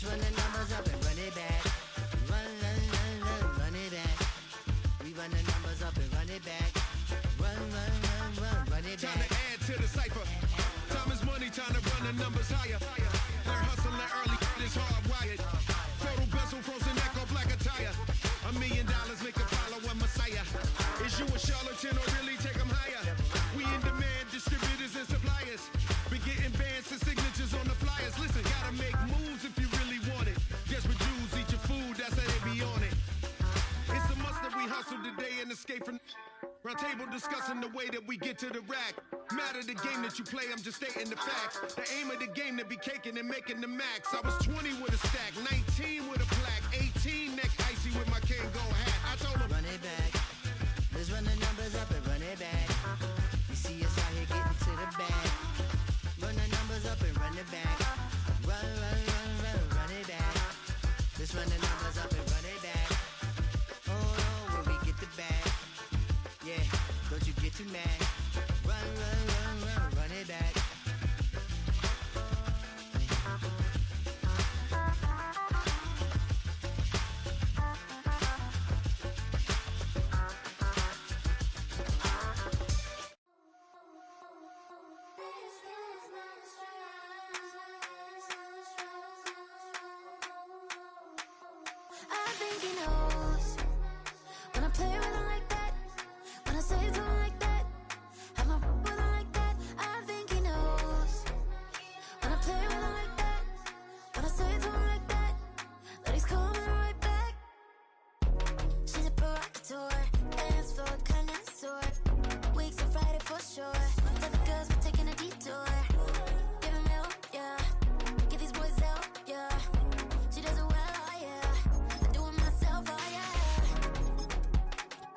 run the numbers up and run it back. Run, run, run, run, run it back. We run the numbers up and run it back. Run, run, run, run, run it back. Time to add to the cipher. Time is money, time to run the numbers higher. Learn hustling early, it's hardwired. Photo bezel, frozen neck or black attire. $1 million make a follow a messiah. Is you a charlatan or really take them higher? We in demand, distributors and suppliers. Been getting bands and signatures on the flyers. Listen, gotta make moves if you really want it. Desperate Jews eat your food, that's how they be on it. It's a must that we hustle today and escape from round table discussing the way that we get to the rack. Matter the game that you play, I'm just stating the facts. The aim of the game to be caking and making the max. I was 20 with a stack, 19 with a plaque, 18 neck icy with my Kango hat. I told him, run it back. Let's run the numbers up and run it back. You see us out here getting to the bag. Run the numbers up and run it back. Run, run, run, run, run it back. Let's run the numbers up and run it back. Oh no, when we get the bag. Yeah, don't you get too mad. Run, run, run, run, run it back. I think he knows when I play with him like that, when I say it to him like that, have my with him like that. I think he knows when I play with him like that, when I say it to him like that, that he's coming right back. She's a provocateur, dance floor connoisseur, weeks on Friday for sure. Tell the girls we're taking a detour. Give him milk, yeah. Get these boys out, yeah. She does it well, oh yeah. I do it myself, oh yeah.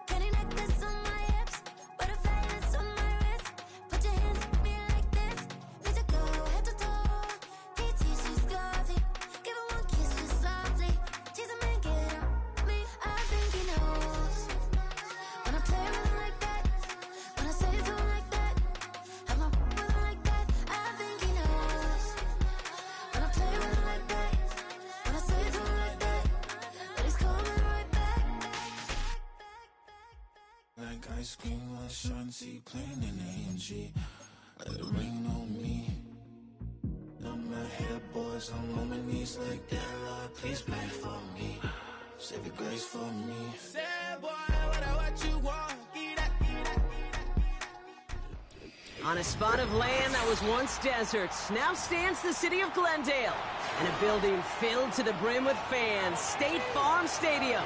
Penny necklace on my hips, butterflies on my wrist. Put your hands on me like this. Need to go head to toe. PT, she's gauzy. Give her one kiss just softly. She's a man, get her me. I think he knows when I play with him like that, when I say it to him like that, have my with him like that. I think he knows when I play with him like that, when I say it to him like that, that he's coming right back. Like ice cream, Shanti playing in AMG. Let it rain on me. On my head, boys, I'm on my knees like that. Lord, please pray for me. Save your grace for me. say boy, what you want? On a spot of land that was once desert, now stands the city of Glendale, and a building filled to the brim with fans, State Farm Stadium.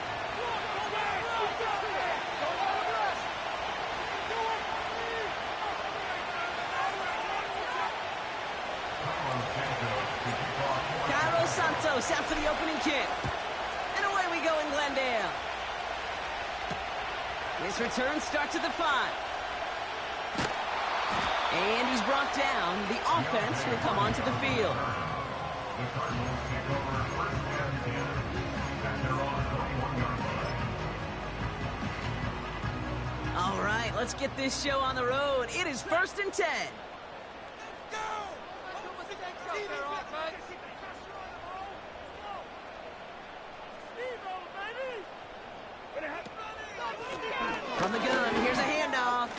Cairo Santos out for the opening kick. And away we go in Glendale. His return starts at the 5. And he's brought down. The offense will come onto the field. All right, let's get this show on the road. It is 1st and 10. From the gun, here's a handoff.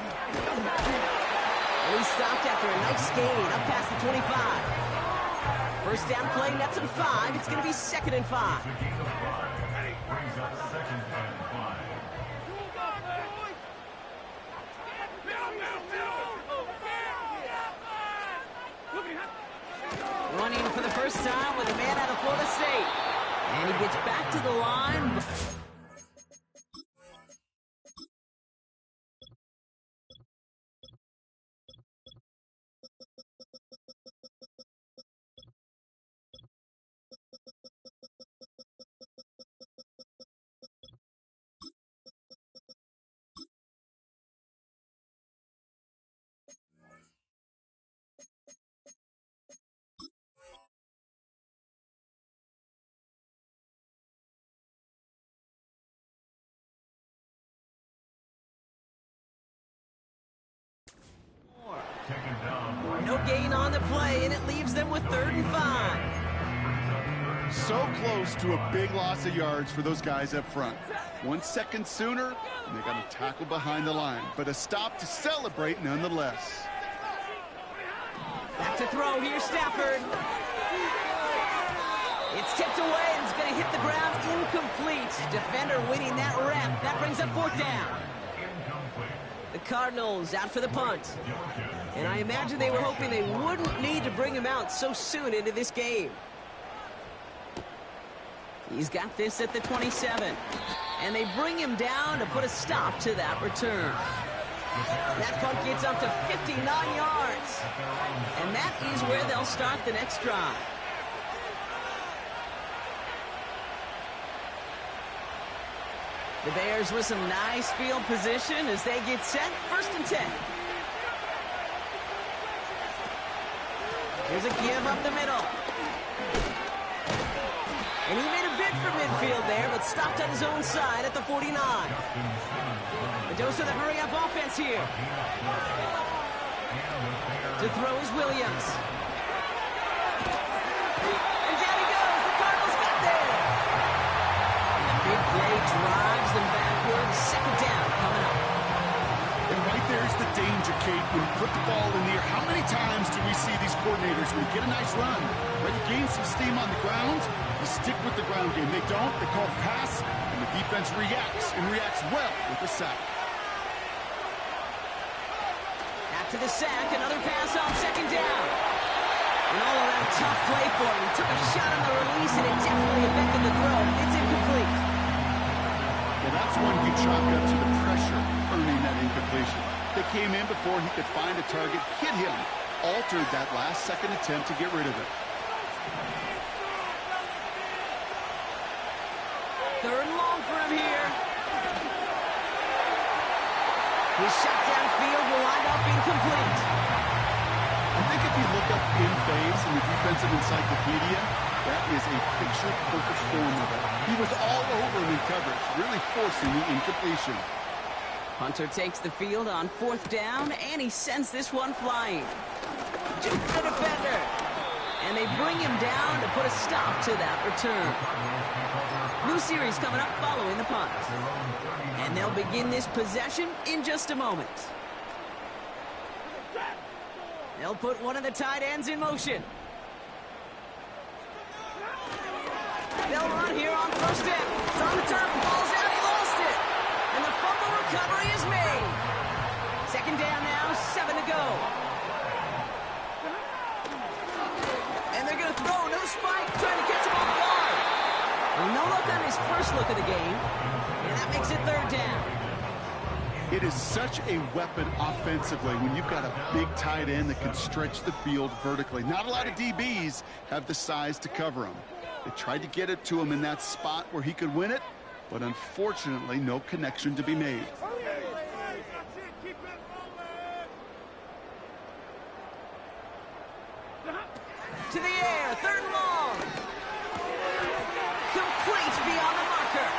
And he's stopped after a nice gain up past the 25. First down play, nets him 5. It's going to be 2nd and 5. Running for the first time with a man out of Florida State. And he gets back to the line. No gain on the play, and it leaves them with 3rd and 5. So close to a big loss of yards for those guys up front. 1 second sooner, and they got to tackle behind the line. But a stop to celebrate nonetheless. Back to throw here, Stafford. It's tipped away and it's going to hit the ground incomplete. Defender winning that rep. That brings up 4th down. The Cardinals out for the punt. And I imagine they were hoping they wouldn't need to bring him out so soon into this game. He's got this at the 27. And they bring him down to put a stop to that return. That punt gets up to 59 yards. And that is where they'll start the next drive. The Bears with some nice field position as they get set. 1st and 10. Here's a give up the middle. And he made a bid for midfield there, but stopped on his own side at the 49. The dose of the hurry-up offense here. To throw is Williams. And down he goes. The Cardinals got there. And a big play drives them backwards. 2nd down coming up. And right there's the danger, Kate. When you put the ball in the air, how many times do we see these coordinators, when you get a nice run, when you gain some steam on the ground, you stick with the ground game. They don't. They call the pass, and the defense reacts, and reacts well with the sack. After the sack, another pass on 2nd down. An all-around tough play for him. He took a shot on the release, and it definitely affected the throw. It's incomplete. Well, that's one you chalk up to the pressure earning that incompletion. They came in before he could find a target, hit him, altered that last-second attempt to get rid of it. 3rd and long for him here. His shot downfield will wind up incomplete. I think if you look up in phase in the defensive encyclopedia, that is a picture-perfect form of it. He was all over him in coverage, really forcing the incompletion. Hunter takes the field on 4th down, and he sends this one flying. Duke the defender. And they bring him down to put a stop to that return. New series coming up following the punt. And they'll begin this possession in just a moment. They'll put one of the tight ends in motion. They'll run here on 1st down. It's on the turf, falls out, he lost it. And the fumble recovery is made. 2nd down now, 7 to go. And they're going to throw, no spike, trying to catch him off guard. Well, no look on his first look of the game, and that makes it 3rd down. It is such a weapon offensively when you've got a big tight end that can stretch the field vertically. Not a lot of DBs have the size to cover him. They tried to get it to him in that spot where he could win it, but unfortunately, no connection to be made. To the air, 3rd and long. Complete beyond the marker.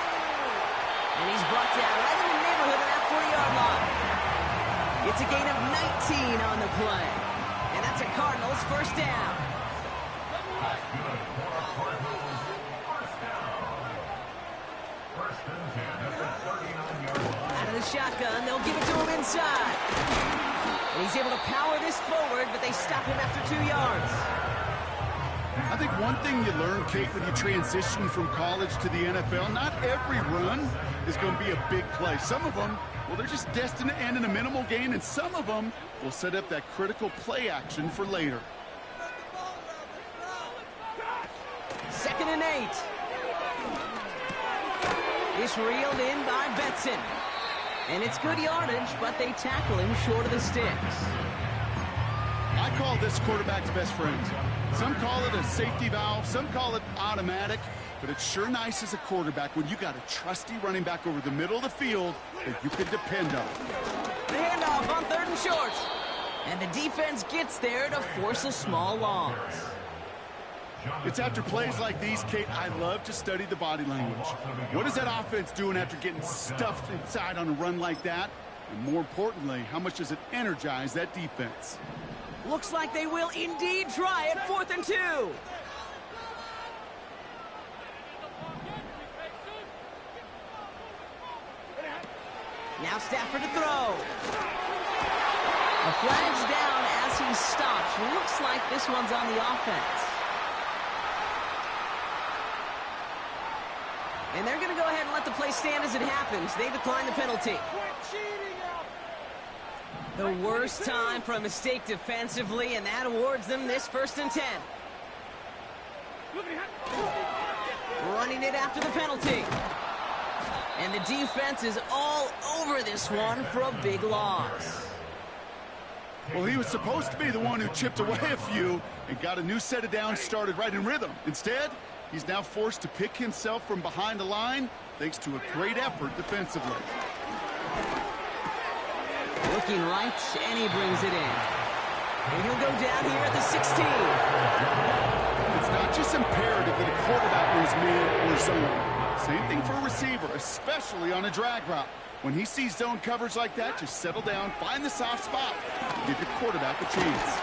And he's brought down right in the neighborhood of that 40-yard line. It's a gain of 19 on the play. And that's a Cardinals 1st down. Out of the shotgun, they'll give it to him inside. And he's able to power this forward, but they stop him after 2 yards. I think one thing you learn, Kate, when you transition from college to the NFL, not every run is going to be a big play. Some of them, well, they're just destined to end in a minimal gain, and some of them will set up that critical play action for later. 2nd and 8. It's reeled in by Betson. And it's good yardage, but they tackle him short of the sticks. I call this quarterback's best friend. Some call it a safety valve, some call it automatic, but it's sure nice as a quarterback when you got a trusty running back over the middle of the field that you can depend on. The handoff on 3rd and short. And the defense gets there to force a small loss. It's after plays like these, Kate, I love to study the body language. What is that offense doing after getting stuffed inside on a run like that? And more importantly, how much does it energize that defense? Looks like they will indeed try at 4th and 2. Now Stafford to throw. A flag's down as he stops. Looks like this one's on the offense. And they're going to go ahead and let the play stand as it happens. They decline the penalty. The worst time for a mistake defensively, and that awards them this 1st and 10. Running it after the penalty. And the defense is all over this one for a big loss. Well, he was supposed to be the one who chipped away a few and got a new set of downs started right in rhythm. Instead, he's now forced to pick himself from behind the line thanks to a great effort defensively. Looking right, and he brings it in. And he'll go down here at the 16. It's not just imperative that a quarterback knows man or zone. Same thing for a receiver, especially on a drag route. When he sees zone coverage like that, just settle down, find the soft spot, give your quarterback a chance.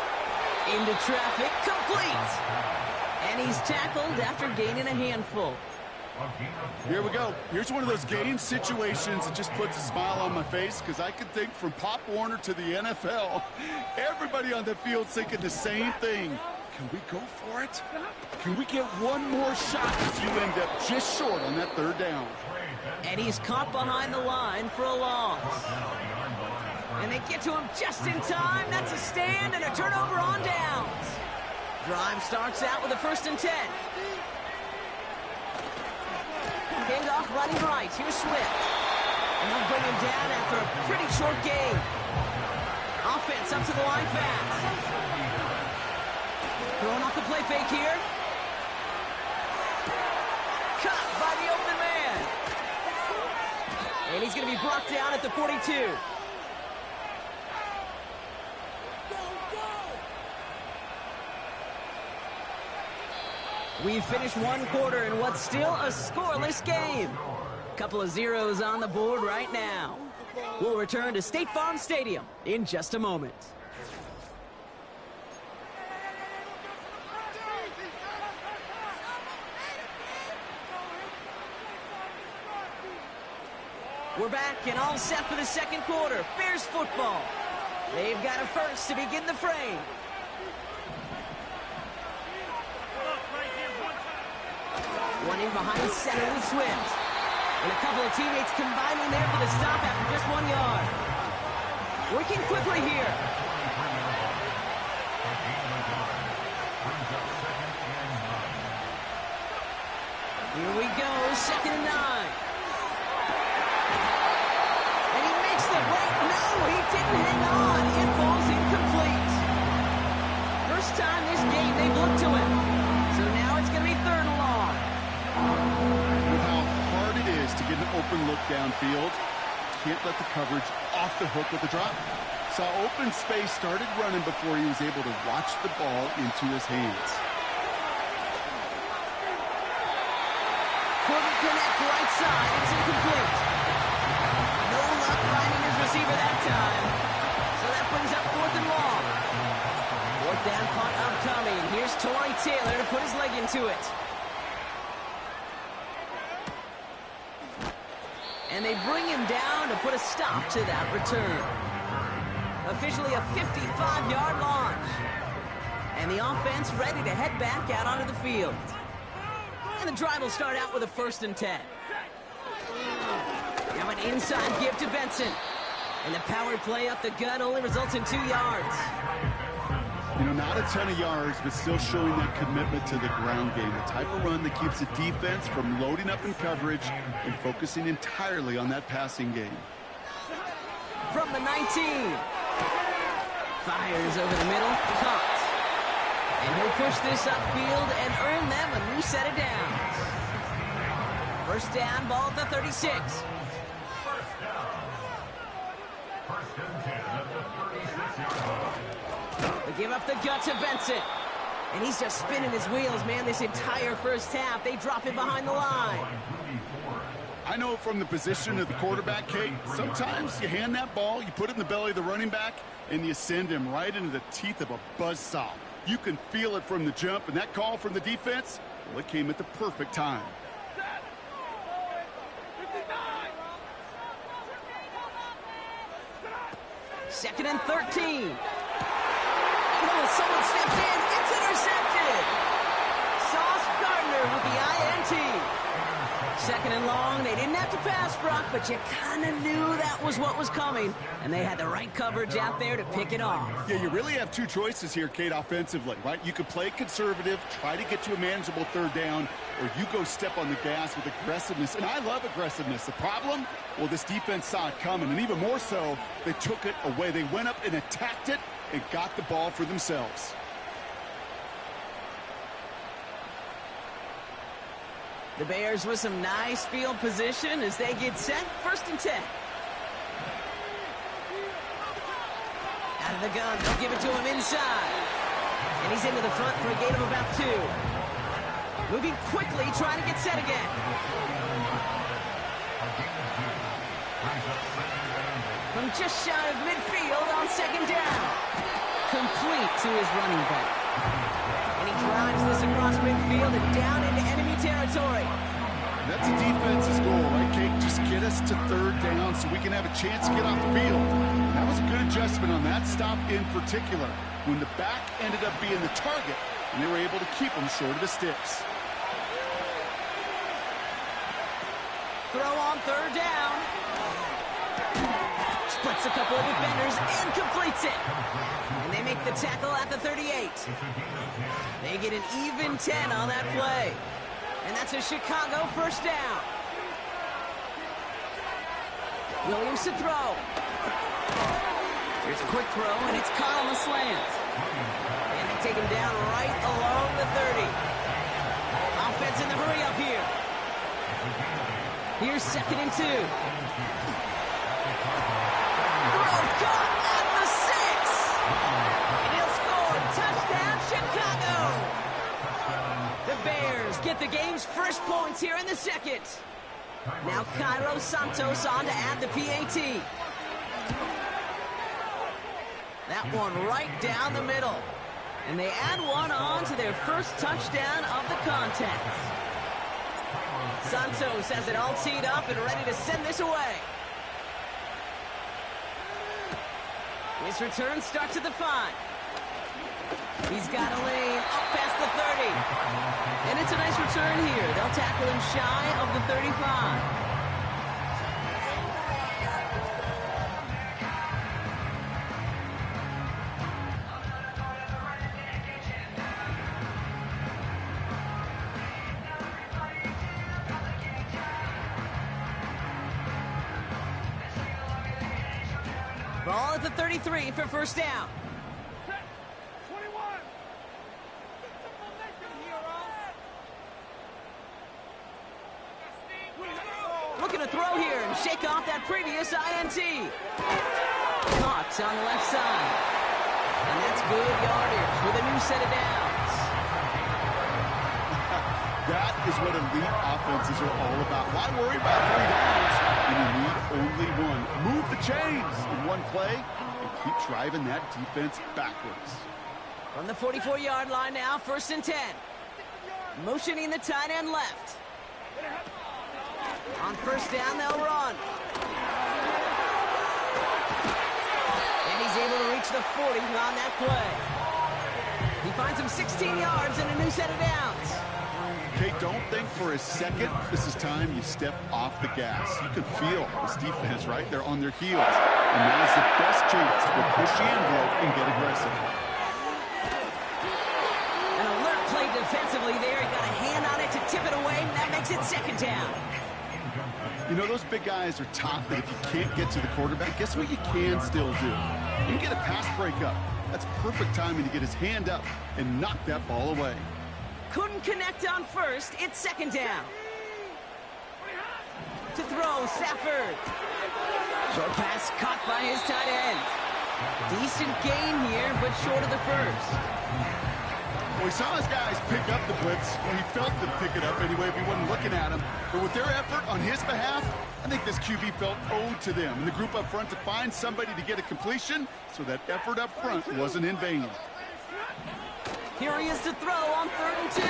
Into traffic, complete. And he's tackled after gaining a handful. Here we go. Here's one of those game situations that just puts a smile on my face because I can think from Pop Warner to the NFL, everybody on the field thinking the same thing. Can we go for it? Can we get one more shot if you end up just short on that 3rd down? And he's caught behind the line for a loss. And they get to him just in time. That's a stand and a turnover on downs. Drive starts out with a 1st and 10. Hand off running right. Here's Swift. And they'll bring him down after a pretty short game. Offense up to the line fast. Throwing off the play fake here. Cut by the open man. And he's going to be brought down at the 42. We've finished one quarter in what's still a scoreless game. Couple of zeros on the board right now. We'll return to State Farm Stadium in just a moment. We're back and all set for the 2nd quarter. Bears football. They've got a first to begin the frame. Running behind center with Swift. And a couple of teammates combining there for the stop after just 1 yard. Working quickly here. Here we go, 2nd and 9. And he makes the break. No, he didn't hang on. It falls incomplete. First time this game they've looked to him. So now it's going to be 3rd and long. With how hard it is to get an open look downfield, can't let the coverage off the hook with the drop. Saw open space, started running before he was able to watch the ball into his hands. Couldn't connect right side. It's incomplete. No luck finding his receiver that time. So that brings up 4th and long. 4th down punt upcoming. Here's Torrey Taylor to put his leg into it. And they bring him down to put a stop to that return. Officially a 55-yard launch. And the offense ready to head back out onto the field. And the drive will start out with a 1st and 10. Now an inside give to Benson. And the power play up the gut only results in 2 yards. You know, not a ton of yards, but still showing that commitment to the ground game. The type of run that keeps the defense from loading up in coverage and focusing entirely on that passing game. From the 19. Fires over the middle. Caught. And he'll push this upfield and earn them a new set of downs. 1st down, ball at the 36. They give up the gut to Benson. And he's just spinning his wheels, man, this entire 1st half. They drop him behind the line. I know from the position of the quarterback, Kate, sometimes you hand that ball, you put it in the belly of the running back, and you send him right into the teeth of a buzzsaw. You can feel it from the jump, and that call from the defense, well, it came at the perfect time. 2nd and 13. Oh, someone steps in. It's intercepted. Sauce Gardner with the INT. 2nd and long. They didn't have to pass, Brock, but you kind of knew that was what was coming. And they had the right coverage out there to pick it off. Yeah, you really have two choices here, Kate, offensively, right? You could play conservative, try to get to a manageable 3rd down, or you go step on the gas with aggressiveness. And I love aggressiveness. The problem? Well, this defense saw it coming, and even more so, they took it away. They went up and attacked it and got the ball for themselves. The Bears with some nice field position as they get set. 1st and 10. Out of the gun, they'll give it to him inside. And he's into the front for a gain of about 2. Moving quickly, trying to get set again. From just shy of midfield on 2nd down. Complete to his running back. And he drives this across midfield and down into enemy territory. That's a defense's goal, right, Kate? Just get us to 3rd down so we can have a chance to get off the field. That was a good adjustment on that stop in particular, when the back ended up being the target, and they were able to keep him short of the sticks. Throw on 3rd down. Splits a couple of defenders and completes it. And they make the tackle at the 38. They get an even 10 on that play. And that's a Chicago 1st down. Williams to throw. Here's a quick throw, and it's caught on the slant. And they take him down right along the 30. Offense in the hurry up here. Here's 2nd and 2. Throw caught at the 6. And he'll score. Touchdown, Chicago. The Bears get the game's first points here in the 2nd. Now Cairo Santos on to add the PAT. That one right down the middle. And they add one on to their first touchdown of the contest. Santos has it all teed up and ready to send this away. His return starts at the 5. He's got a lane up past the 30. And it's a nice return here. They'll tackle him shy of the 35. Ball at the 33 for 1st down. Looking to throw here and shake off that previous INT. Caught on the left side. And that's good yardage with a new set of downs. That is what elite offenses are all about. Why worry about 3 downs when you need only 1? Move the chains in one play and keep driving that defense backwards. From the 44-yard line now, 1st and 10. Motioning the tight end left. On 1st down, they'll run. And he's able to reach the 40 on that play. He finds him 16 yards and a new set of downs. Okay, don't think for a second this is time you step off the gas. You can feel this defense, right? They're on their heels. And now's the best chance to push the envelope and get aggressive. An alert play defensively there. He got a hand on it to tip it away, and that makes it 2nd down. You know, those big guys are taught that if you can't get to the quarterback, guess what you can still do? You can get a pass breakup. That's perfect timing to get his hand up and knock that ball away. Couldn't connect on 1st. It's 2nd down. To throw, Stafford. Short pass caught by his tight end. Decent gain here, but short of the 1st. Well, he saw his guys pick up the blitz. Well, he felt them pick it up anyway if he wasn't looking at him. But with their effort on his behalf, I think this QB felt owed to them and the group up front to find somebody to get a completion, so that effort up front wasn't in vain. Here he is to throw on 3rd and 2.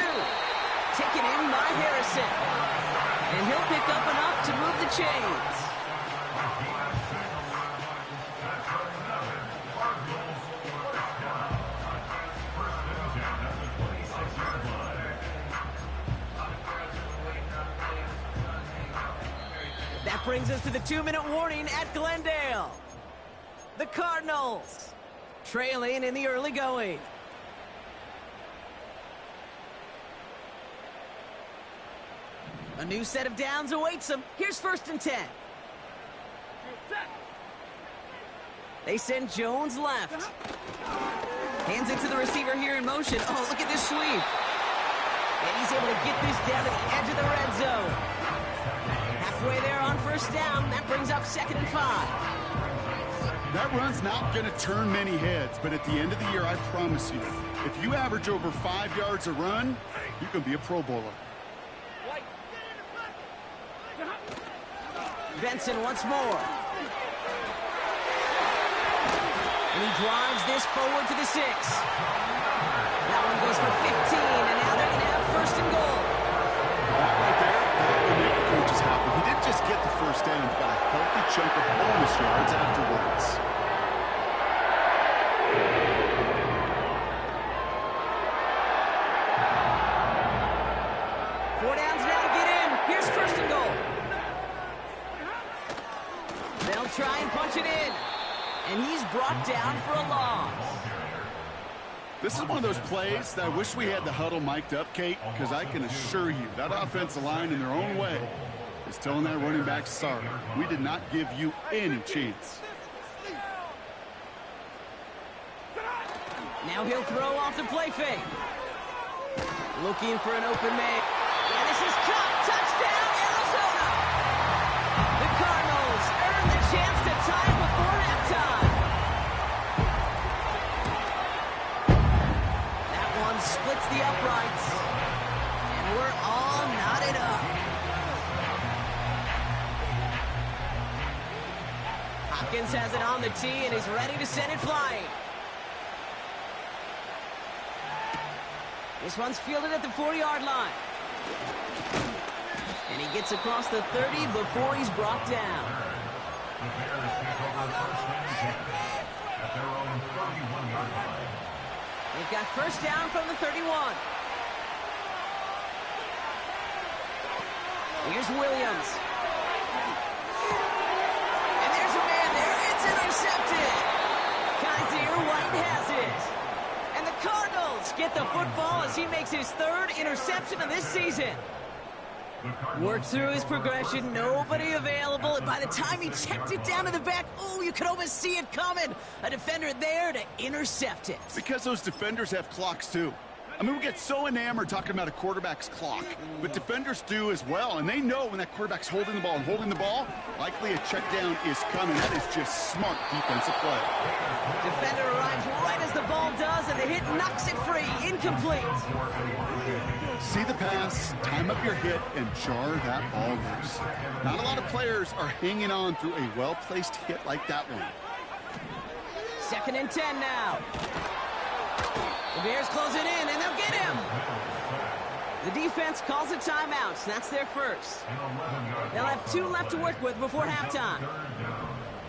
Taken in by Harrison. And he'll pick up enough to move the chains. That brings us to the 2-minute warning at Glendale. The Cardinals trailing in the early going. A new set of downs awaits them. Here's 1st and 10. They send Jones left. Hands it to the receiver here in motion. Oh, look at this sweep. And he's able to get this down to the edge of the red zone. Halfway there on 1st down. That brings up 2nd and 5. That run's not going to turn many heads, but at the end of the year, I promise you, if you average over 5 yards a run, you can be a Pro Bowler. Benson once more. And he drives this forward to the 6. That one goes for 15, and now they're going to have 1st and goal. That right there, that will make the coaches happy. He didn't just get the 1st down, he got a healthy chunk of bonus yards afterwards. Four downs now to get in. Here's 1st and goal. They'll try and punch it in. And he's brought down for a loss. This is one of those plays that I wish we had the huddle mic'd up, Kate, because I can assure you that offensive line in their own way is telling that running back, sorry, we did not give you any chance. Now he'll throw off the play fake. Looking for an open man. And this is caught. Touchdown, Arizona! The Cardinals earn the chance to tie it before halftime. That one splits the uprights. And we're all knotted up. Hopkins has it on the tee and is ready to send it flying. This one's fielded at the 40-yard line. And he gets across the 30 before he's brought down. They've got 1st down from the 31. Here's Williams. And there's a man there. It's intercepted. Kaiser White has it. And the Cardinals get the football as he makes his 3rd interception of this season. Worked through his progression, nobody available, and by the time he checked it down to the back, oh, you could almost see it coming. A defender there to intercept it. Because those defenders have clocks too. I mean, we get so enamored talking about a quarterback's clock, but defenders do as well, and they know when that quarterback's holding the ball and holding the ball, likely a check down is coming. That is just smart defensive play. Defender arrives right as the ball does, and the hit knocks it free. Incomplete. See the pass, time up your hit, and jar that ball loose. Not a lot of players are hanging on through a well-placed hit like that one. 2nd and 10 now. The Bears close it in, and they'll get him. The defense calls a timeout, so that's their 1st. They'll have 2 left to work with before halftime.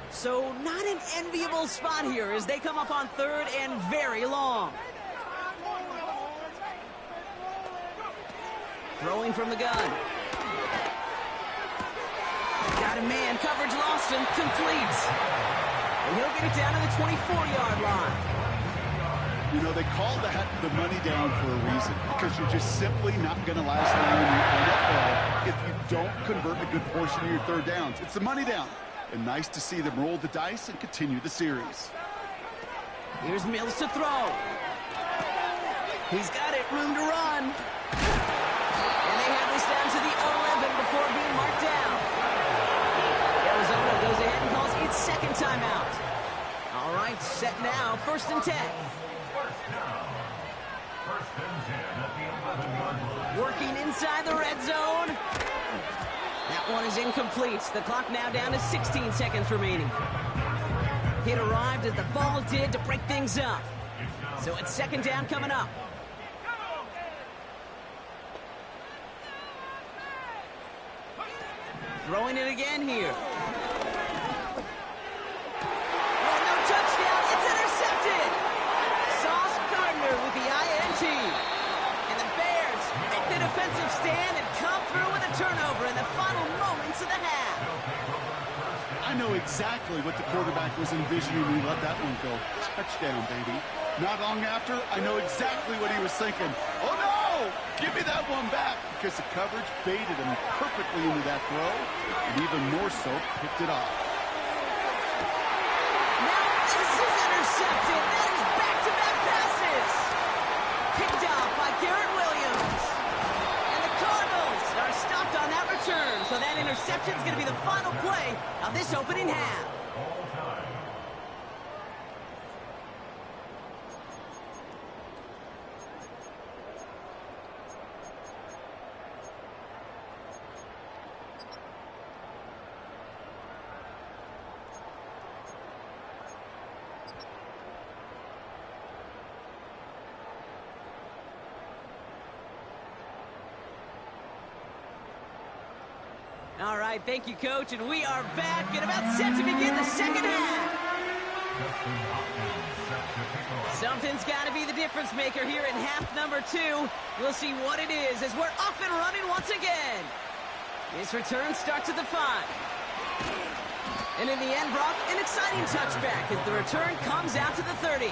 So not an enviable spot here as they come up on 3rd and very long. Throwing from the gun. Got a man, coverage lost and complete. And he'll get it down to the 24-yard line. You know, they call that the money down for a reason, because you're just simply not going to last long in the NFL if you don't convert a good portion of your 3rd downs. It's the money down. And nice to see them roll the dice and continue the series. Here's Mills to throw. He's got it, room to run. And they have this down to the 11 before being marked down. Arizona goes ahead and calls its 2nd timeout. All right, set now, 1st and 10. Working inside the red zone. That one is incomplete. The clock now down to 16 seconds remaining. Hit arrived as the ball did to break things up. So it's 2nd down coming up. Throwing it again here. Oh, no touchdown. It's intercepted. Sauce Gardner with the INT. And the Bears make the defensive stand and come through with a turnover in the final moments of the half. know exactly what the quarterback was envisioning when he let that one go. Touchdown, baby. Not long after, I know exactly what he was thinking. Oh, no! Give me that one back, because the coverage baited him perfectly into that throw, and even more so, picked it off. Now this is intercepted. That is back-to-back passes. Picked off by Garrett Williams. And the Cardinals are stopped on that return, so that interception is going to be the final play of this opening half. All right, thank you, Coach, and we are back and about set to begin the second half. Something's got to be the difference maker here in half number 2. We'll see what it is as we're off and running once again. This return starts at the 5. And in the end, Brock, an exciting touchback as the return comes out to the 30.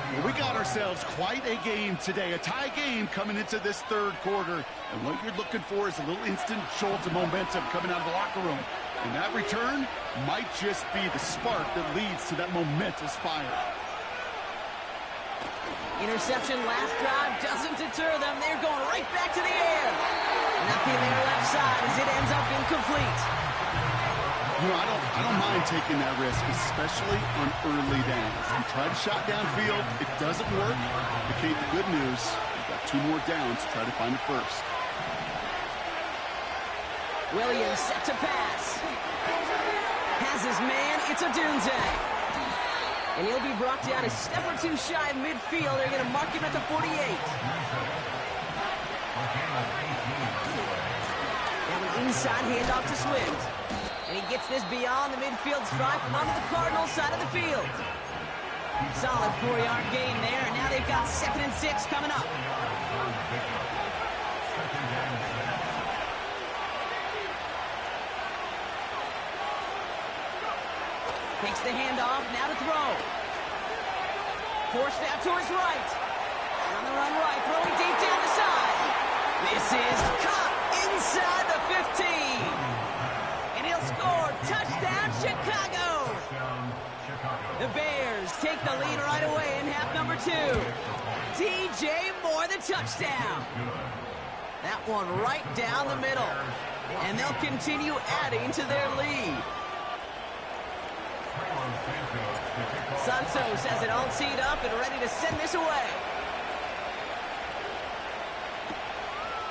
Well, we got ourselves quite a game today, a tie game coming into this third quarter. And what you're looking for is a little instant jolt of momentum coming out of the locker room. And that return might just be the spark that leads to that momentous fire. Interception last drive doesn't deter them. They're going right back to the air. Nothing there left side as it ends up incomplete. You know, I don't mind taking that risk, especially on early downs. You try to shot downfield, it doesn't work. But Kate, the good news, you've got 2 more downs to try to find it first. Williams set to pass. Has his man, it's a Dunze. And he'll be brought down a step or 2 shy of midfield. They're going to mark him at the 48. Now an inside handoff to Swift. And he gets this beyond the midfield stripe and onto the Cardinals side of the field. Solid 4-yard gain there, and now they've got 2nd and 6 coming up. Takes the handoff, now to throw. Forced out to his right. On the run right, throwing deep down the side. This is caught inside the 15. And he'll score. Touchdown, Chicago. The Bears take the lead right away in half number 2. DJ Moore, the touchdown. That one right down the middle. And they'll continue adding to their lead. Santos has it all teed up and ready to send this away.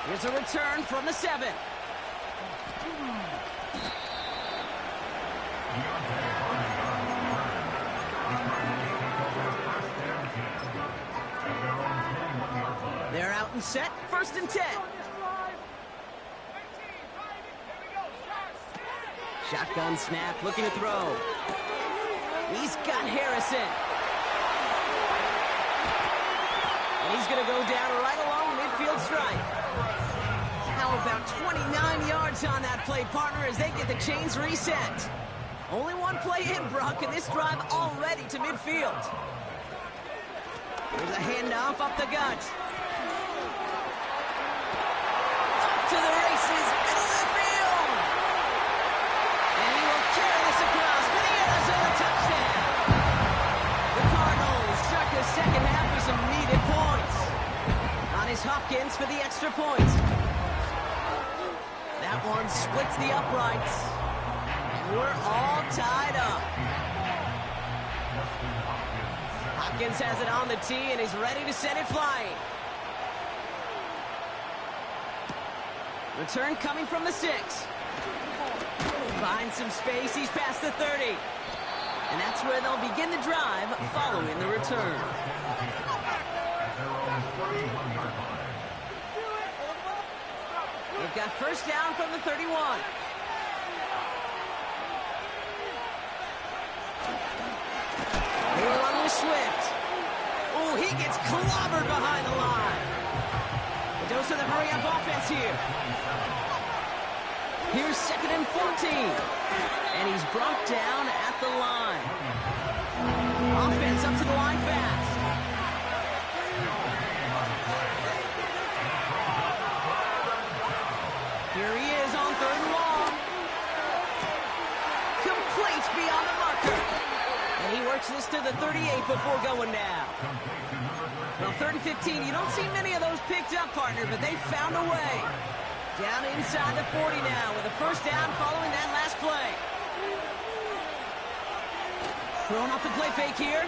Here's a return from the 7. They're out and set, 1st and 10. Shotgun snap, looking to throw. He's got Harrison. And he's going to go down right along midfield stripe. How about 29 yards on that play, partner, as they get the chains reset. Only one play in, Brock, and this drive already to midfield. Here's a handoff up the gut. Off to the races, middle of the field. And he will carry this across for the Arizona touchdown. The Cardinals start the second half with some needed points. On his Hopkins for the extra point. That one splits the uprights. And we're all tied up. Hopkins has it on the tee and is ready to send it flying. Return coming from the 6. Finds some space, he's past the 30. And that's where they'll begin the drive following the return. They've got first down from the 31. They will run with Swift. Oh, he gets clobbered behind the line. A dose of the hurry-up offense here. Here's 2nd and 14. And he's brought down at the line. Offense up to the line fast. Here he is on 3rd and long. Complete beyond the marker. And he works this to the 38 before going down. Well, 3rd and 15, you don't see many of those picked up, partner, but they found a way. Down inside the 40 now with a 1st down following that last play. Throwing off the play fake here.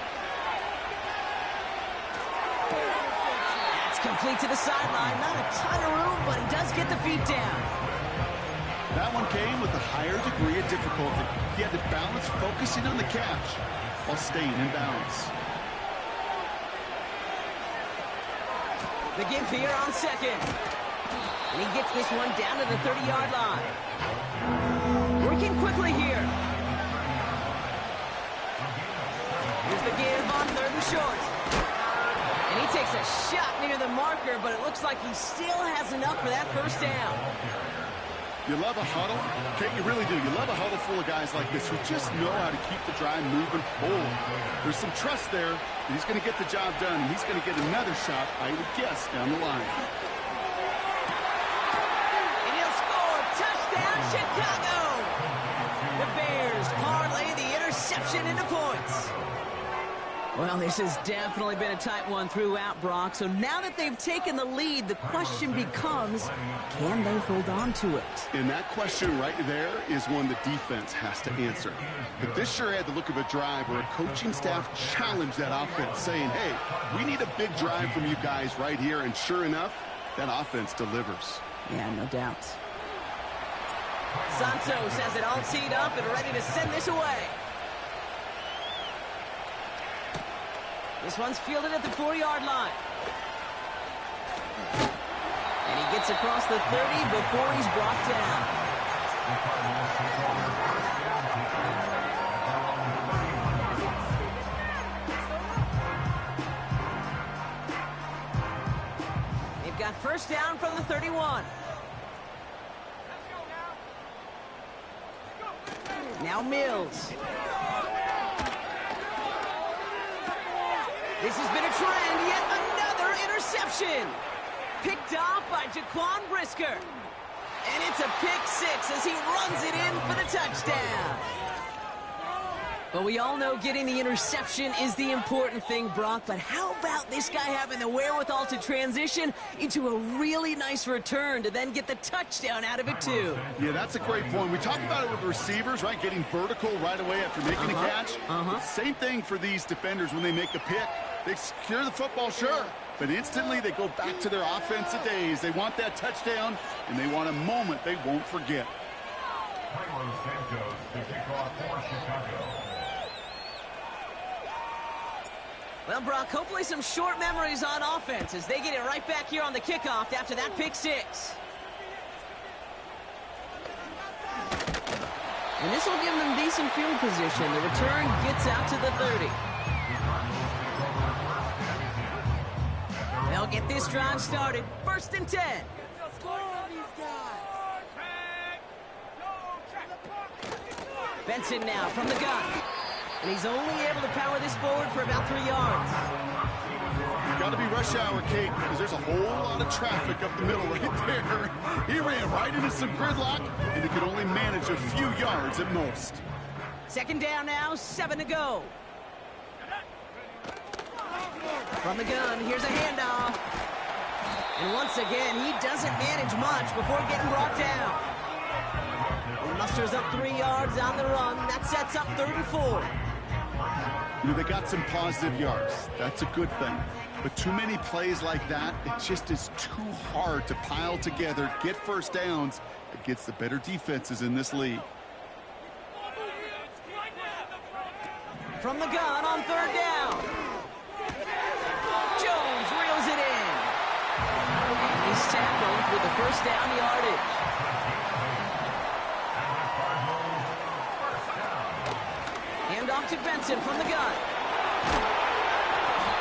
That's complete to the sideline. Not a ton of room, but he does get the feet down. That one came with a higher degree of difficulty. He had to balance focusing on the catch while staying in bounds. The give here on 2nd. And he gets this one down to the 30-yard line. Working quickly here. Here's the give on 3rd and short. And he takes a shot near the marker, but it looks like he still has enough for that 1st down. You love a huddle? Okay, you really do. You love a huddle full of guys like this who just know how to keep the drive moving forward. There's some trust there that he's going to get the job done, and he's going to get another shot, I would guess, down the line. And he'll score. Touchdown, Chicago! The Bears parlay the interception into points. Well, this has definitely been a tight one throughout, Brock. So now that they've taken the lead, the question becomes, can they hold on to it? And that question right there is one the defense has to answer. But this sure had the look of a drive where a coaching staff challenged that offense, saying, hey, we need a big drive from you guys right here. And sure enough, that offense delivers. Yeah, no doubt. Santos has it all teed up and ready to send this away. This one's fielded at the 4-yard line. And he gets across the 30 before he's brought down. They've got 1st down from the 31. Now Mills. This has been a trend, yet another interception. Picked off by Jaquan Brisker. And it's a pick 6 as he runs it in for the touchdown. But we all know getting the interception is the important thing, Brock. But how about this guy having the wherewithal to transition into a really nice return to then get the touchdown out of it, too? Yeah, that's a great point. We talk about it with receivers, right? Getting vertical right away after making a catch. Same thing for these defenders when they make a pick. They secure the football, sure, but instantly they go back to their offensive days. They want that touchdown, and they want a moment they won't forget. Well, Brock, hopefully some short memories on offense as they get it right back here on the kickoff after that pick 6. And this will give them decent field position. The return gets out to the 30. They'll get this drive started. 1st and 10. Benson now from the gun. And he's only able to power this forward for about 3 yards. Got to be rush hour, Kate, because there's a whole lot of traffic up the middle right there. He ran right into some gridlock, and he could only manage a few yards at most. 2nd down now, 7 to go. From the gun, here's a handoff. And once again, he doesn't manage much before getting brought down. He musters up 3 yards on the run. That sets up 3rd and 4. You know, they got some positive yards. That's a good thing. But too many plays like that, it just is too hard to pile together, get 1st downs against the better defenses in this league. From the gun on 3rd down. Jones reels it in. And he's tackled with the 1st down yardage. Hand off to Benson from the gun.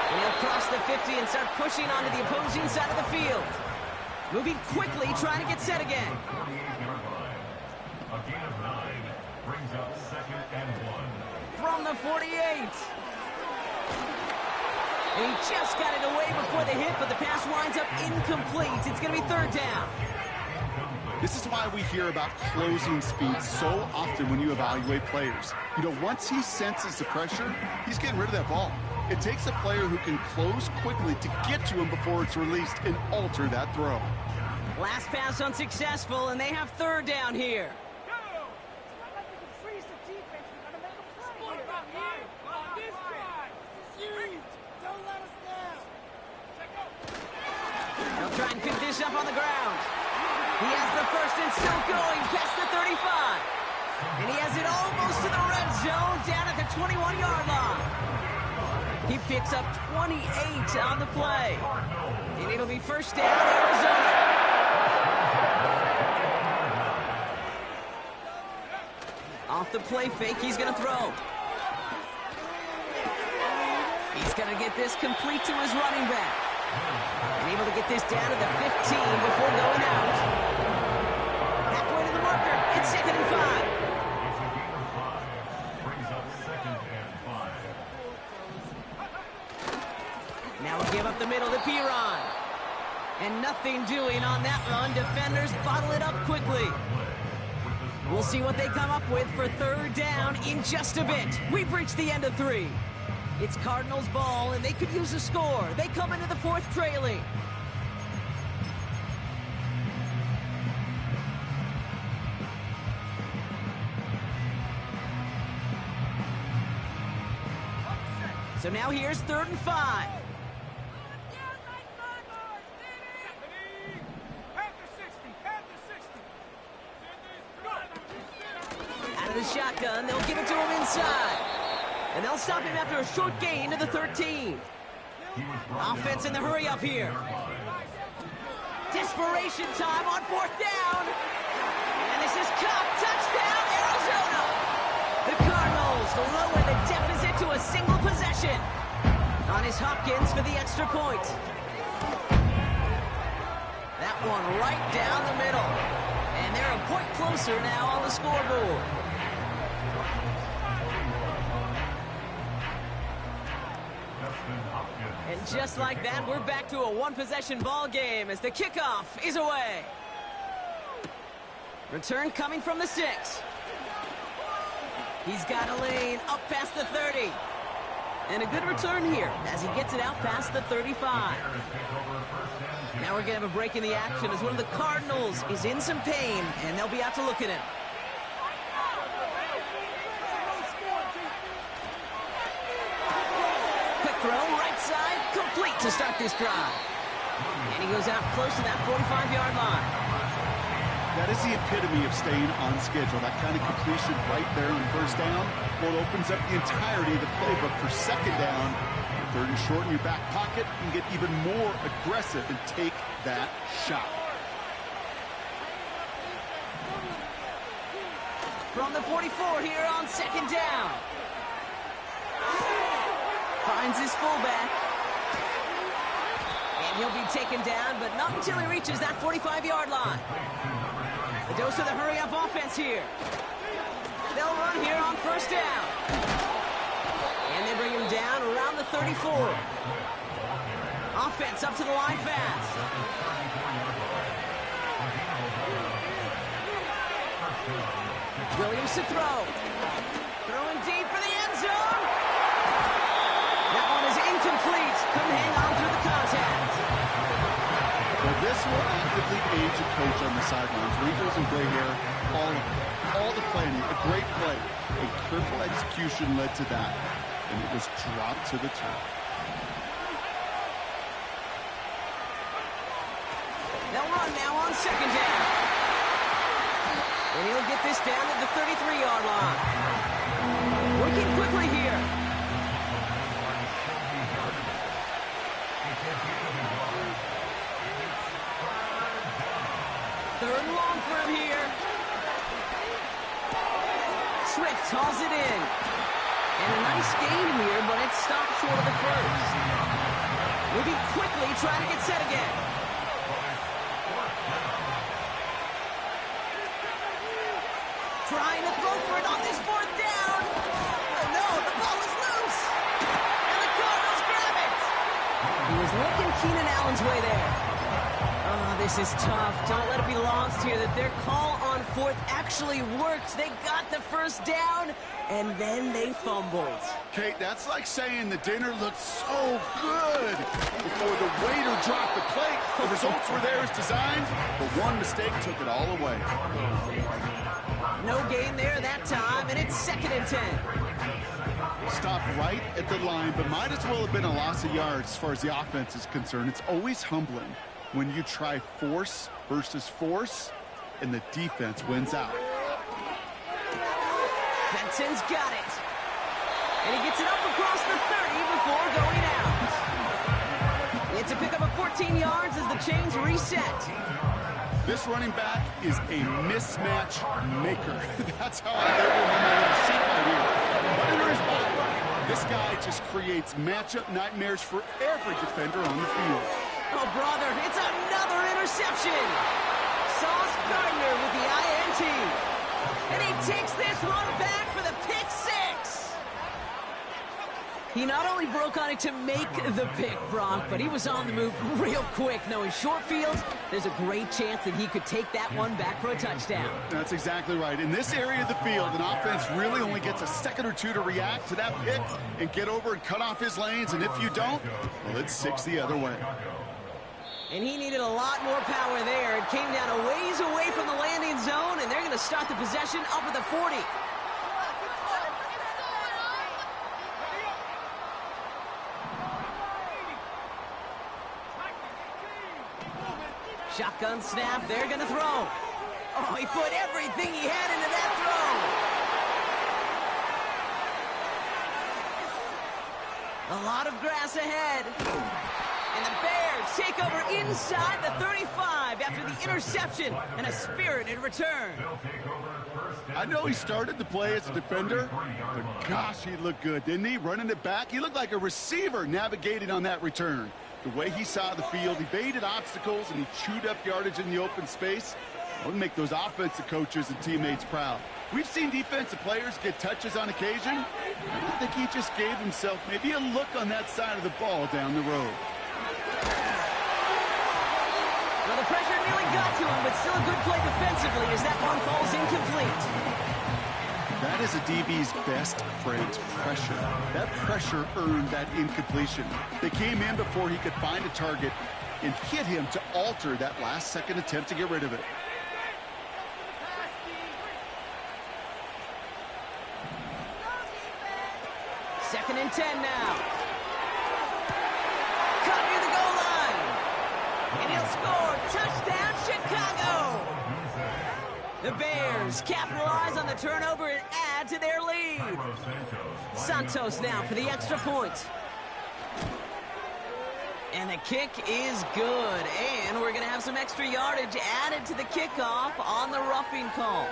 And he'll cross the 50 and start pushing onto the opposing side of the field. Moving quickly, trying to get set again. A gain of 9 brings up 2nd and 1. From the 48. And he just got it away before the hit, but the pass winds up incomplete. It's going to be 3rd down. This is why we hear about closing speed so often when you evaluate players. You know, once he senses the pressure, he's getting rid of that ball. It takes a player who can close quickly to get to him before it's released and alter that throw. Last pass unsuccessful, and they have 3rd down here. They'll try and pick this up on the ground. He has the first and still going past the 35. And he has it almost to the red zone down at the 21-yard line. He picks up 28 on the play. And it'll be 1st down, Arizona. Off the play fake, he's going to throw. He's going to get this complete to his running back. And able to get this down to the 15 before going out. Halfway to the marker. It's 2nd and 5. It's a gain of 5. Brings up 2nd and 5. Now we give up the middle to Piron. And nothing doing on that run. Defenders bottle it up quickly. We'll see what they come up with for 3rd down in just a bit. We've reached the end of 3. It's Cardinals ball, and they could use a score. They come into the 4th trailing. So now here's 3rd and 5. Out of the shotgun, they'll give it to him inside. And they'll stop him after a short gain to the 13. Offense in the hurry up here. Desperation time on 4th down. And this is Cup. Touchdown, Arizona. The Cardinals lower the deficit to a single possession. On his Hopkins for the extra point. That one right down the middle. And they're a point closer now on the scoreboard. And just like that, we're back to a one-possession ball game as the kickoff is away. Return coming from the 6. He's got a lane up past the 30. And a good return here as he gets it out past the 35. Now we're going to have a break in the action as one of the Cardinals is in some pain, and they'll be out to look at him. Quick throw, right side, complete to start this drive. And he goes out close to that 45-yard line. That is the epitome of staying on schedule. That kind of completion right there on 1st down. Well, it opens up the entirety of the playbook for 2nd down. 3rd and short in your back pocket. You can get even more aggressive and take that shot. From the 44 here on 2nd down. Finds his fullback. And he'll be taken down, but not until he reaches that 45-yard line. The dose of the hurry-up offense here. They'll run here on 1st down. And they bring him down around the 34. Offense up to the line fast. Williams to throw. Throwing deep for the end zone. That one is incomplete. Couldn't hang on through the contact. Well, this will actively age a coach on the sidelines. Wrinkles and gray hair, all of it. All the planning, a great play. A careful execution led to that. And it was dropped to the turf. They'll run now on 2nd down. And he'll get this down at the 33-yard line. Working quickly here. Third and long for him here. Swift hauls it in. And a nice gain here, but it's stopped short of the 1st. Moving quickly, trying to get set again. Trying to throw for it on this fourth down. Oh, no, the ball is loose. And the Cardinals grab it. He was looking Keenan Allen's way there. Oh, this is tough. Don't let it be lost here that their call on fourth actually worked. They got the first down, and then they fumbled. Kate, that's like saying the dinner looked so good before the waiter dropped the plate. The results were there as designed, but one mistake took it all away. No gain there that time, and it's 2nd and 10. Stopped right at the line, but might as well have been a loss of yards as far as the offense is concerned. It's always humbling when you try force versus force, and the defense wins out. Benson's got it. And he gets it up across the 30 before going out. It's a pickup of 14 yards as the chains reset. This running back is a mismatch maker. That's how I label him on the sheet right here. Right under his body. This guy just creates matchup nightmares for every defender on the field. Oh, brother, it's another interception. Sauce Gardner with the INT. And he takes this one back for the pick six. He not only broke on it to make the pick, Brock, but he was on the move real quick. Knowing short fields, there's a great chance that he could take that one back for a touchdown. That's exactly right. In this area of the field, an offense really only gets a second or two to react to that pick and get over and cut off his lanes. And if you don't, well, it's 6 the other way. And he needed a lot more power there. It came down a ways away from the landing zone, and they're going to start the possession up at the 40. Shotgun snap, they're going to throw. Oh, he put everything he had into that throw. A lot of grass ahead. And the Bears take over inside the 35 after the interception and a spirited return. I know he started the play as a defender, but gosh, he looked good, didn't he? Running it back, he looked like a receiver navigating on that return. The way he saw the field, he evaded obstacles, and he chewed up yardage in the open space. That would make those offensive coaches and teammates proud. We've seen defensive players get touches on occasion. I think he just gave himself maybe a look on that side of the ball down the road. Well, the pressure nearly got to him, but still a good play defensively as that one falls incomplete. That is a DB's best friend, pressure. That pressure earned that incompletion. They came in before he could find a target and hit him to alter that last-second attempt to get rid of it. Second and 10 now. Cut near the goal line. And he'll score. Touchdown, Chicago. The Bears capitalize on the turnover and add to their lead. Santos now for the extra point. And the kick is good. And we're going to have some extra yardage added to the kickoff on the roughing call.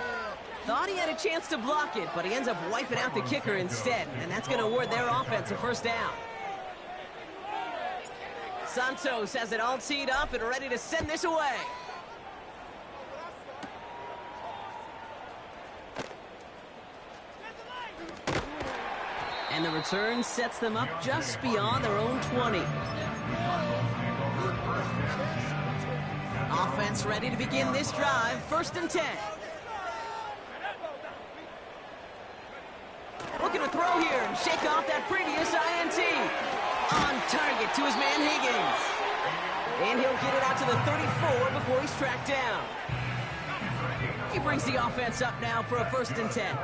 Thought he had a chance to block it, but he ends up wiping out the kicker instead. And that's going to award their offense a first down. Santos has it all teed up and ready to send this away. And the return sets them up just beyond their own 20. Offense ready to begin this drive. 1st and 10. Looking to throw here and shake off that previous INT. On target to his man Higgins. And he'll get it out to the 34 before he's tracked down. He brings the offense up now for a 1st and 10.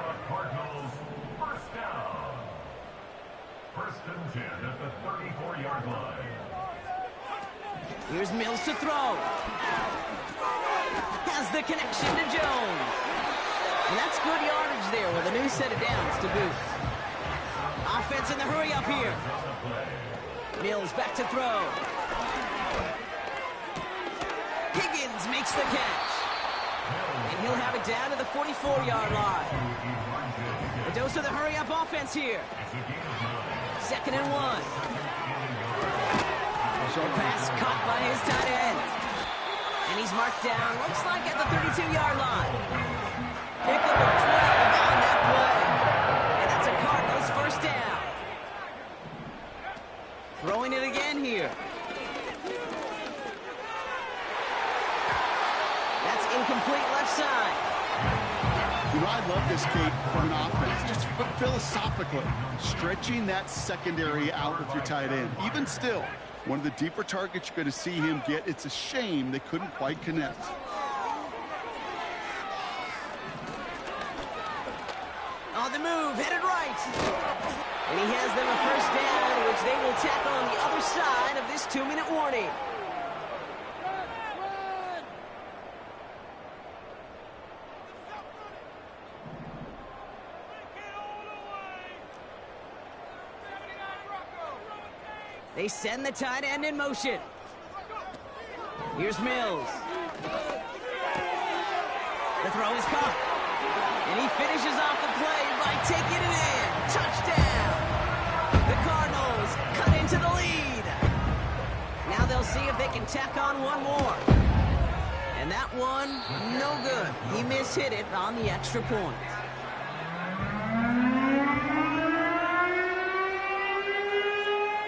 First and 10 at the 34-yard line. Here's Mills to throw. Has the connection to Jones. And that's good yardage there with a new set of downs to boot. Offense in the hurry up here. Mills back to throw. Higgins makes the catch. And he'll have it down to the 44-yard line. A dose of the hurry up offense here. 2nd and 1. Short pass caught by his tight end. And he's marked down, looks like at the 32-yard line. Pickup of 20 You know, I love this, Kate, from an offense, just philosophically, stretching that secondary out with your tight end. Even still, one of the deeper targets you're going to see him get. It's a shame they couldn't quite connect. On the move, headed right. And he has them a first down, which they will tackle on the other side of this 2-minute warning. They send the tight end in motion. Here's Mills. The throw is caught. And he finishes off the play by taking it in. Touchdown! The Cardinals cut into the lead. Now they'll see if they can tack on one more. And that one, no good. He mishit it on the extra point.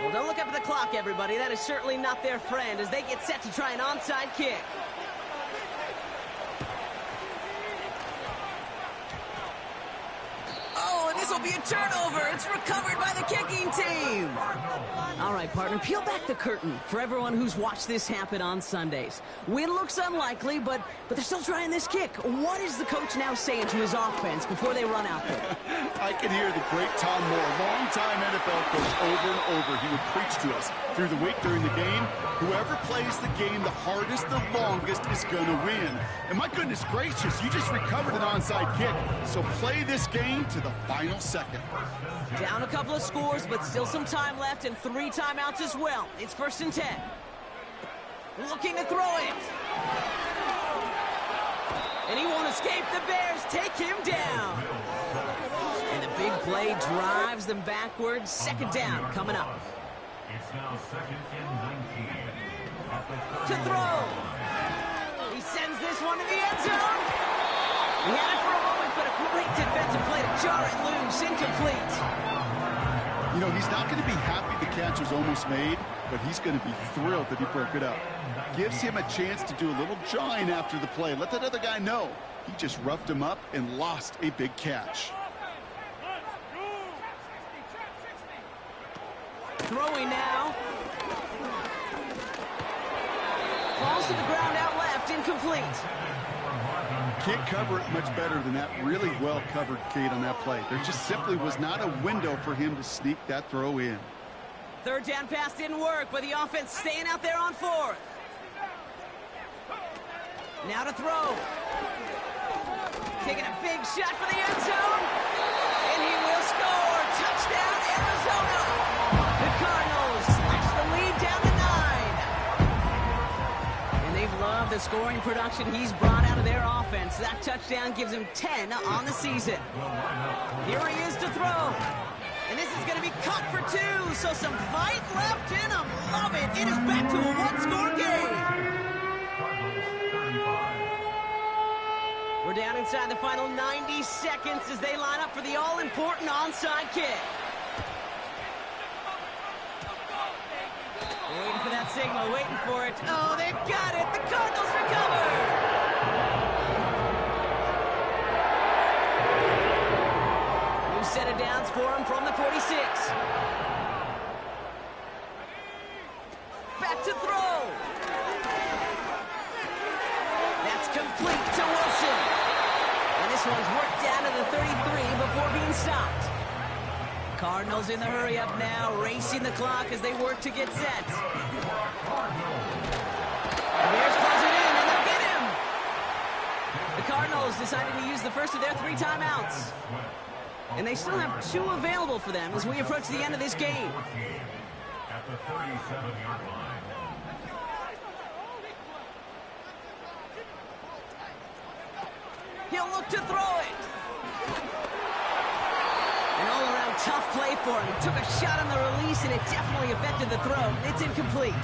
Well, don't look up at the clock, everybody. That is certainly not their friend as they get set to try an onside kick. This will be a turnover. It's recovered by the kicking team. All right, partner, peel back the curtain for everyone who's watched this happen on Sundays. Win looks unlikely, but they're still trying this kick. What is the coach now saying to his offense before they run out there? I can hear the great Tom Moore, longtime NFL coach, over and over. He would preach to us through the week during the game. Whoever plays the game the hardest, the longest is going to win. And my goodness gracious, you just recovered an onside kick. So play this game to the final second. Down a couple of scores, but still some time left and 3 timeouts as well. It's 1st and 10. Looking to throw it. And he won't escape. The Bears take him down. And the big play drives them backwards. 2nd down coming up. It's now 2nd and 19. To throw. He sends this one to the end zone. He had it for a moment, but a great defensive play to jar it loose. Incomplete. You know, he's not going to be happy the catch was almost made, but he's going to be thrilled that he broke it up. Gives him a chance to do a little jawing after the play. Let that other guy know. He just roughed him up and lost a big catch. Throwing now. Falls to the ground out left. Incomplete. Can't cover it much better than that. Really well covered, Kate, on that play. There just simply was not a window for him to sneak that throw in. 3rd down pass didn't work, but the offense staying out there on 4th. Now to throw. Taking a big shot for the end zone. And he will score. Touchdown, Arizona. The Cardinals slash the lead down to 9. And they've loved the scoring production he's brought out of their offense. That touchdown gives him 10 on the season. Here he is to throw. And this is going to be caught for 2, so some fight left in him. Love it. It is back to a 1-score game. We're down inside the final 90 seconds as they line up for the all-important onside kick. Waiting for that signal, waiting for it. Oh, they've got it. The Cardinals recover. New set of downs for him from the 46. Back to throw. That's complete to Wilson. And this one's worked down to the 33 before being stopped. Cardinals in the hurry up now, racing the clock as they work to get set. The Bears close it in, and they'll get him. The Cardinals decided to use the first of their 3 timeouts. And they still have 2 available for them as we approach the end of this game. At the 37-yard line. He'll look to throw it. An all-around tough play for him. He took a shot on the release, and it definitely affected the throw. It's incomplete.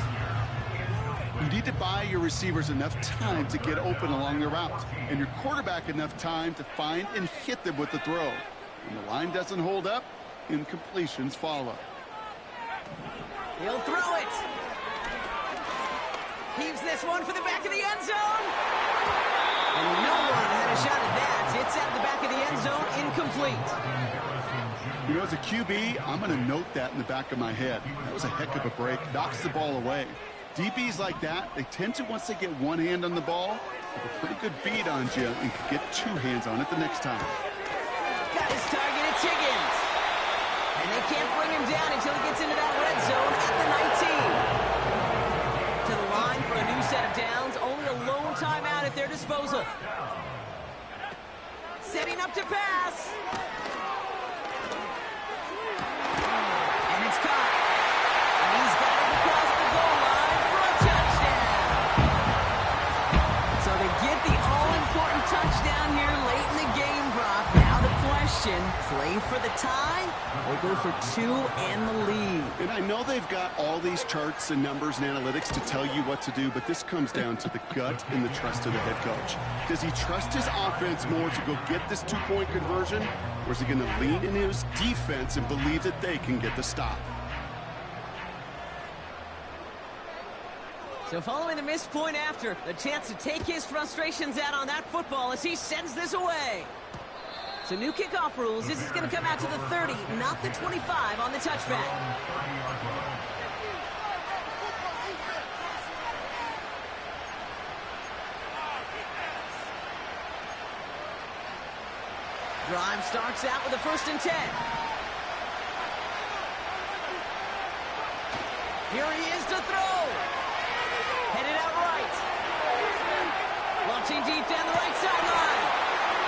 You need to buy your receivers enough time to get open along the route, and your quarterback enough time to find and hit them with the throw. When the line doesn't hold up, incompletions follow. He'll throw it. Heaves this one for the back of the end zone. And no one had a shot at that. It's out of the back of the incomplete. You know, as a QB, I'm going to note that in the back of my head. That was a heck of a break. Knocks the ball away. DBs like that, they tend to, once they get one hand on the ball, have a pretty good beat on you and can get two hands on it the next time. Got his target, it's Higgins. And they can't bring him down until he gets into that red zone at the 19. To the line for a new set of downs. Only a lone timeout at their disposal. Setting up to pass. And it's caught. And he's got it across the goal line for a touchdown. So they get the all-important touchdown here late in the game, Brock. Now the question, play for the tie or go for two and the lead? And I know they've got all these charts and numbers and analytics to tell you what to do, but this comes down to the gut and the trust of the head coach. Does he trust his offense more to go get this two-point conversion, or is he going to lean in his defense and believe that they can get the stop? So following the missed point after, the chance to take his frustrations out on that football as he sends this away. So new kickoff rules. This is going to come out to the 30, not the 25 on the touchback. Drive starts out with a 1st and 10. Here he is to throw. Headed out right. Launching deep down the right sideline.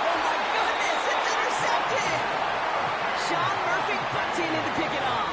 Oh my goodness, it's intercepted. Sean Murphy punting in to pick it off.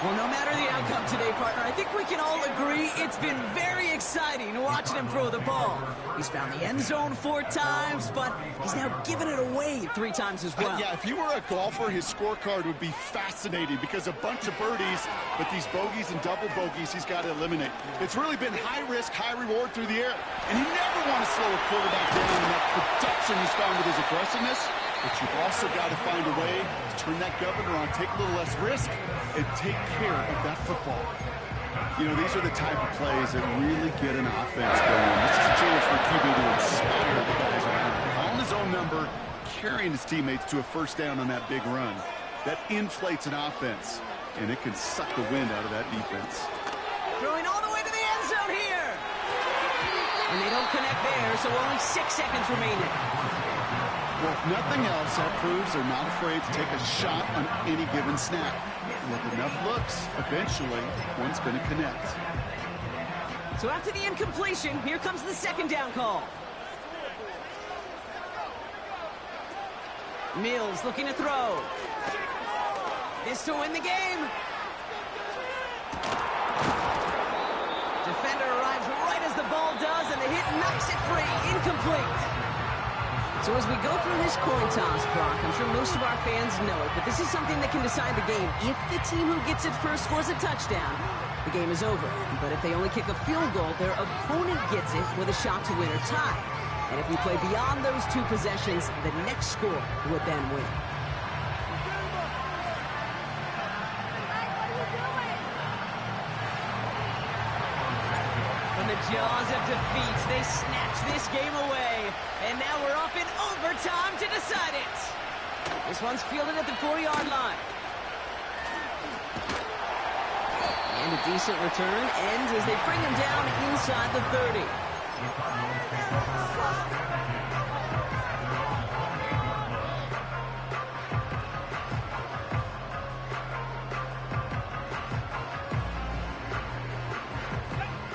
Well, no matter the outcome today, partner, I think we can all agree it's been very exciting watching him throw the ball. He's found the end zone 4 times, but he's now given it away 3 times as well. Yeah, if he were a golfer, his scorecard would be fascinating because a bunch of birdies, but these bogeys and double bogeys he's got to eliminate. It's really been high risk, high reward through the air, and you never want to slow a quarterback down in that production he's found with his aggressiveness, but you've also got to find a way to turn that governor on, take a little less risk, and take care of that football. You know, these are the type of plays that really get an offense going. This is a chance for QB to inspire the guys around him. Calling his own number, carrying his teammates to a 1st down on that big run. That inflates an offense, and it can suck the wind out of that defense. Throwing all the way to the end zone here. And they don't connect there, so only 6 seconds remaining. Well, if nothing else, that proves they're not afraid to take a shot on any given snap. With enough looks, eventually, one's going to connect. So after the incompletion, here comes the 2nd down call. Mills looking to throw. This to win the game. Defender arrives right as the ball does, and the hit knocks it free. Incomplete. So as we go through this coin toss, Brock, I'm sure most of our fans know it, but this is something that can decide the game. If the team who gets it first scores a touchdown, the game is over. But if they only kick a field goal, their opponent gets it with a shot to win or tie. And if we play beyond those 2 possessions, the next score would then win. From the jaws of defeat, they snatch this game away. And now we're off in overtime to decide it. This one's fielded at the 4-yard line. And a decent return ends as they bring him down inside the 30.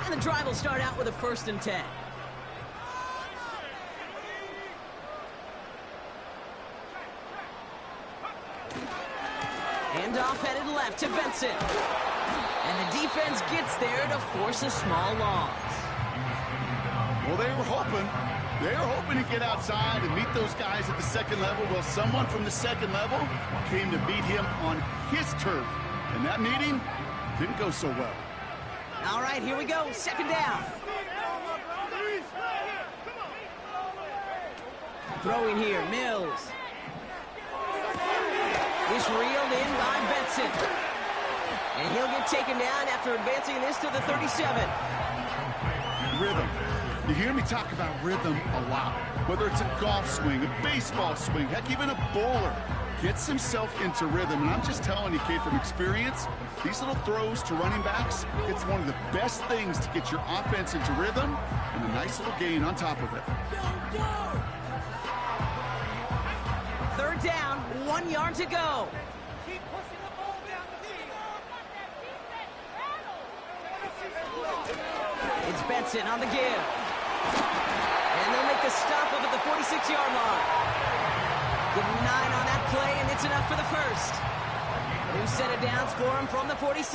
And the drive will start out with a 1st and 10. Handoff headed left to Benson. And the defense gets there to force a small loss. Well, they were hoping to get outside and meet those guys at the 2nd level. Well, someone from the 2nd level came to beat him on his turf. And that meeting didn't go so well. All right, here we go. 2nd down. Throwing here, Mills. Is reeled in by Benson. And he'll get taken down after advancing this to the 37. Rhythm. You hear me talk about rhythm a lot. Whether it's a golf swing, a baseball swing, heck, even a bowler gets himself into rhythm. And I'm just telling you, Kate, from experience, these little throws to running backs, it's one of the best things to get your offense into rhythm and a nice little gain on top of it. Third down, 1 yard to go. It's Benson on the give. And they'll make the stop up at the 46-yard line. Give him 9 on that play, and it's enough for the first. New set of downs for him from the 46.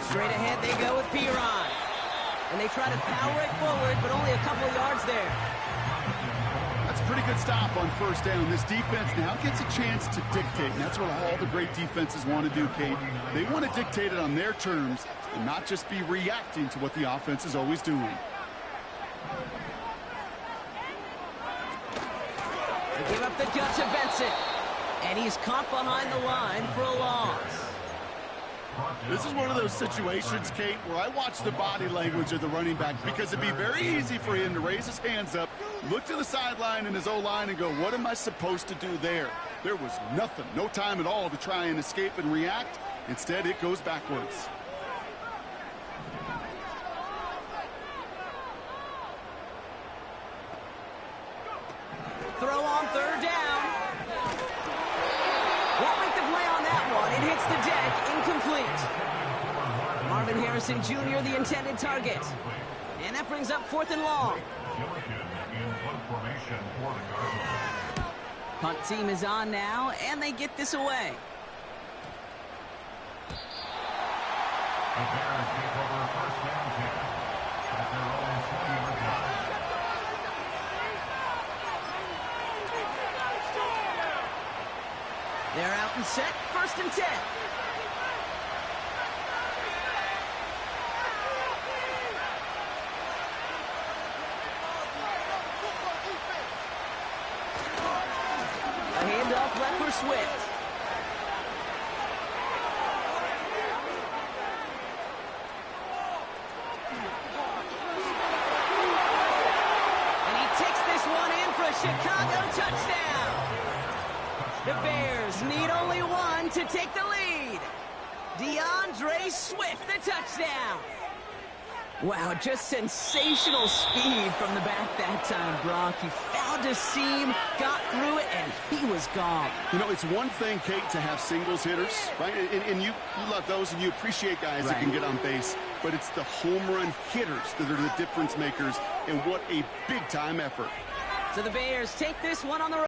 Straight ahead they go with Piron. And they try to power it forward, but only a couple of yards there. That's a pretty good stop on first down. This defense now gets a chance to dictate, and that's what all the great defenses want to do, Kate. They want to dictate it on their terms and not just be reacting to what the offense is always doing. They give up the gut to Benson, and he's caught behind the line for a loss. This is one of those situations, Kate, where I watch the body language of the running back because it'd be very easy for him to raise his hands up, look to the sideline in his O-line and go, what am I supposed to do there? There was nothing, no time at all to try and escape and react. Instead, it goes backwards. Throw on third down. Won't make the play on that one. It hits the deck, incomplete. Marvin Harrison Jr., the intended target. And that brings up 4th and long. Punt team is on now, and they get this away. The Bears take over a first down kick at their own 20-yard line. They're out and set, 1st and 10. A handoff left for Swift. And he takes this one in for a Chicago touchdown. The Bears need only one to take the lead. DeAndre Swift, the touchdown. Wow, just sensational speed from the back that time, Brock. He found a seam, got through it, and he was gone. You know, it's one thing, Kate, to have singles hitters, right? And you love those, and you appreciate guys that can get on base. But it's the home run hitters that are the difference makers, and what a big-time effort. So the Bears take this one on the road.